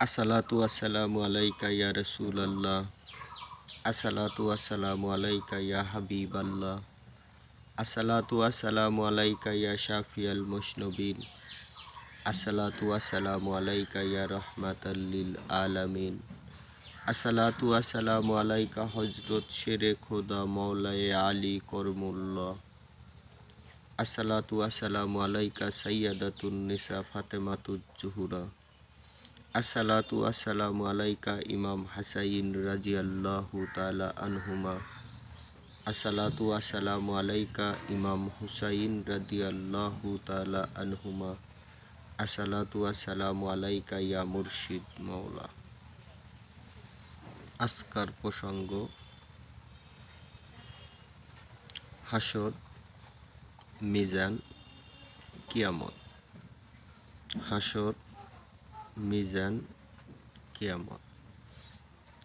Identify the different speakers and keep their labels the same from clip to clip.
Speaker 1: আসসালাতু আসসালামু আলাইকা ইয়া রাসূলাল্লাহ। আসসালাতু আসসালামু আলাইকা ইয়া হাবিবাল্লাহ। আসসালাতু আসসালামু আলাইকা ইয়া শাফিয়াল মুশনবিন। আসসালাতু আসসালামু আলাইকা ইয়া রাহমাতাল লিল আলামিন। আসসালাতু আসসালামু আলাইকা হযরত শেরে খোদা মাওলায়ে আলী করমুল্লাহ। আসসালাতু আসসালামু আলাইকা সাইয়্যিদাতুন নিসা ফাতেমাতুজ জুহরা। আসসালাতু আসসালামু আলাইকা ইমাম হাসাইন রাজিয়াল্লাহু তাআলা আনহুমা। আসসালাতু আসসালামু আলাইকা ইমাম হুসাইন রাদিয়াল্লাহু তাআলা আনহুমা। আসসালাতু আসসালামু আলাইকা ইয়া মুর্শিদ মাওলা। আজকার প্রসঙ্গ হাসর, মিজান, কিয়ামত। হাসর, মিজান, কিয়ামত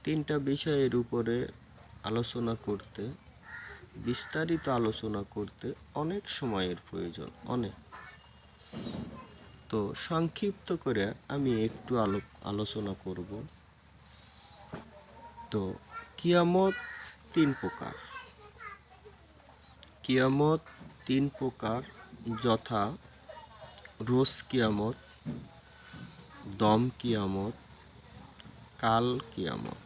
Speaker 1: তিনটা বিষয়ের উপরে আলোচনা করতে, বিস্তারিত আলোচনা করতে অনেক সময়ের প্রয়োজন, অনেক। তো সংক্ষিপ্ত করে আমি একটু আলোচনা করব। তো কিয়ামত তিন প্রকার। কিয়ামত তিন প্রকার, যথা রোজ কিয়ামত, দম কিয়ামত, কাল কিয়ামত।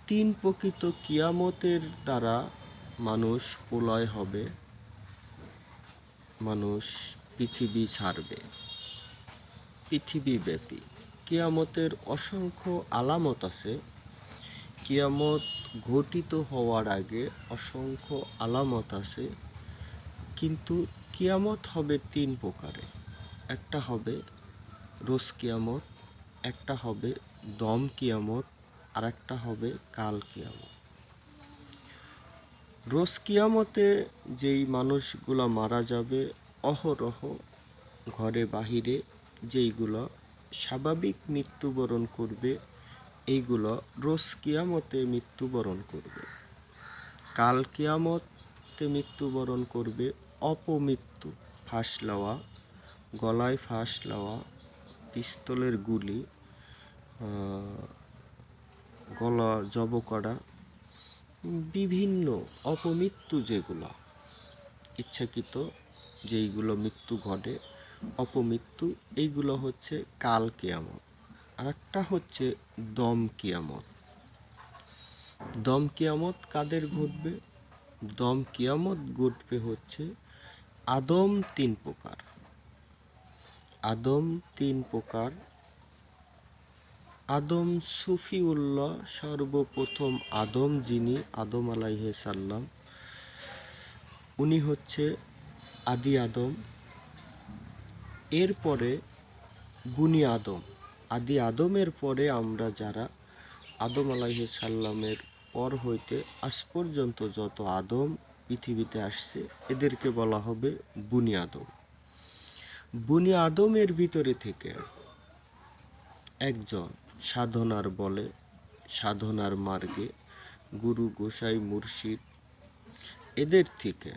Speaker 1: তিন প্রকৃত কিয়ামতের দ্বারা মানুষ প্রলয় হবে, মানুষ পৃথিবী ছাড়বে। পৃথিবীব্যাপী কিয়ামতের অসংখ্য আলামত আছে। কিয়ামত ঘটিত হওয়ার আগে অসংখ্য আলামত আছে, কিন্তু কিয়ামত হবে তিন প্রকারে। একটা হবে রোজ কিয়ামত, একটা হবে দম কিয়ামত, আর একটা হবে কাল কিয়ামত। রোজ কিয়ামতে যেই মানুষগুলো মারা যাবে অহরহ, ঘরে বাহিরে, যেইগুলো স্বাভাবিক মৃত্যুবরণ করবে, এইগুলো রোজ কিয়ামতে মৃত্যুবরণ করবে। কাল কিয়ামতে মৃত্যুবরণ করবে অপমৃত্যু, ফাঁস লওয়া, গলায় ফাঁস লওয়া, পিস্তলের গুলি, গলা জব করা, বিভিন্ন অপমৃত্যু, যেগুলো ইচ্ছাকৃত যেইগুলো মৃত্যু ঘটে, অপমৃত্যু, এইগুলো হচ্ছে কাল কিয়ামত। আর একটা হচ্ছে দম কিয়ামত। দম কিয়ামত কাদের ঘটবে? দম কিয়ামত ঘটবে হচ্ছে আদম তিন প্রকার। আদম তিন প্রকার। আদম সুফিউল্লাহ, সর্বপ্রথম আদম যিনি, আদম আলাইহিস সালাম, উনি হচ্ছে আদি আদম। এরপরে বুনি আদম, আদি আদমের পরে আমরা যারা, আদম আলাইহিস সালামের পর হইতে আজ পর্যন্ত যত আদম পৃথিবীতে আসছে, এদেরকে বলা হবে বুনি আদম। বুনি আদমের ভিতরে থেকে একজন সাধনার বলে, সাধনার মার্গে, গুরু গোসাই মুর্শিদ এদের থেকে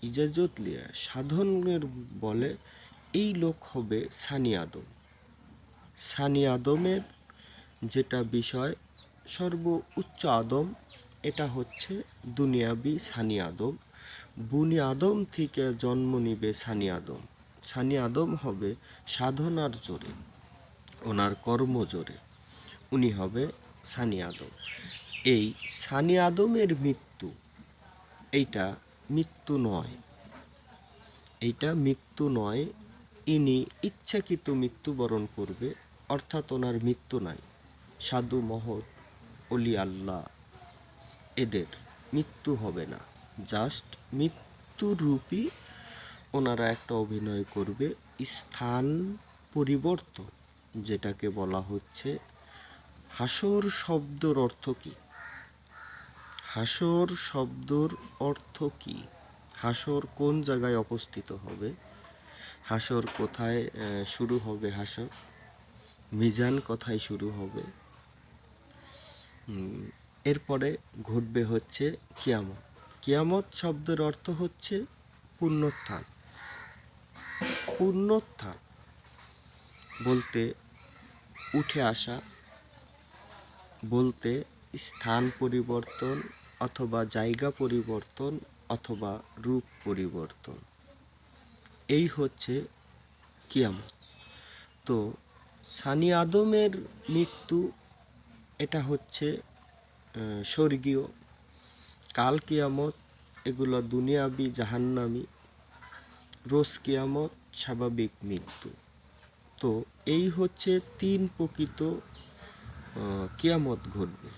Speaker 1: ইজাজত লিয়া সাধনের বলে এই লোক হবে সানি আদম। সানি আদমের যেটা বিষয়, সর্ব উচ্চ আদম, এটা হচ্ছে দুনিয়াবি সানি আদম। বুনি আদম থেকে জন্ম নিবে সানি আদম। সানি আদম হবে সাধনার জোরে, ওনার কর্ম জোরে উনি হবে সানি আদম। এই সানি আদমের মৃত্যু, এইটা মৃত্যু নয়, এইটা মৃত্যু নয়। ইনি ইচ্ছাকৃত মৃত্যুবরণ করবে, অর্থাৎ ওনার মৃত্যু নাই। সাধু মহৎ অলি আল্লাহ এদের মৃত্যু হবে না, জাস্ট মৃত্যুরূপী ওনারা একটা অভিনয় করবে, স্থান পরিবর্তন, যেটাকে বলা হচ্ছে হাসর। শব্দের অর্থ কি? হাসর শব্দর অর্থ কি? হাসর কোন জায়গায় অবস্থিত হবে? হাসর কোথায় শুরু হবে? হাসর মিজান কোথায় শুরু হবে? এরপরে ঘটবে হচ্ছে কিয়ামত। কিয়ামত শব্দের অর্থ হচ্ছে পুনরুত্থান। পুনরুত্থান বলতে উঠে আসা, বলতে স্থান পরিবর্তন অথবা জায়গা পরিবর্তন অথবা রূপ পরিবর্তন, এই হচ্ছে কিয়ামত। তো সানি আদমের মৃত্যু, এটা হচ্ছে স্বর্গীয়। কাল কিয়ামত এগুলো দুনিয়াবি জাহান্নামি, রোজ কিয়ামত স্বাভাবিক মৃত্যু। তো এই হচ্ছে তিন প্রকৃত কিয়ামত ঘটবে।